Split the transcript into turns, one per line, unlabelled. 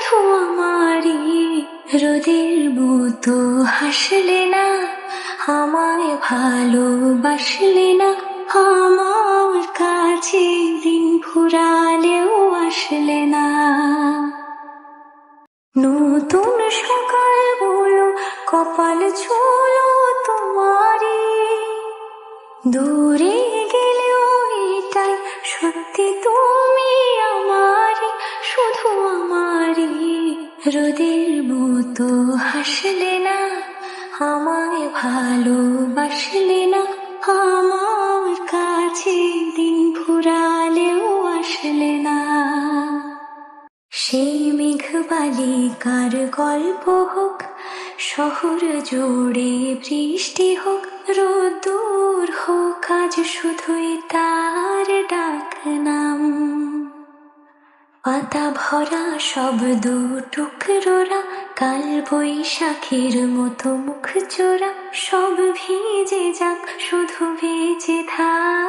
শুধু আমারই। রোদের মতো হাসলে না, আমায় ভালোবাসলে না, আমার কাছে দিন ফুরালেও আসলে না। নতুন সকাল বলো, কপাল ছুলো তোমারই, দূরে গেলেও এটাই সত্যি তুমি আমারই, শুধু আমারই। রোদের মতো হাসলে না, আমায় ভালোবাসলে না, আমার কাছে দিন ফুরালেও আসলে না। সেই মেঘবালিকার গল্প হোক, শহর জুড়ে বৃষ্টি হোক, রোদ্দুর হোক, আজ শুধুই তার ডাক নাম। পাতা ভরা শব্দ টুকরোরা, কাল বৈশাখীর মতো মুখ চোরা, সব ভিজে যাক, শুধু বেঁচে থাক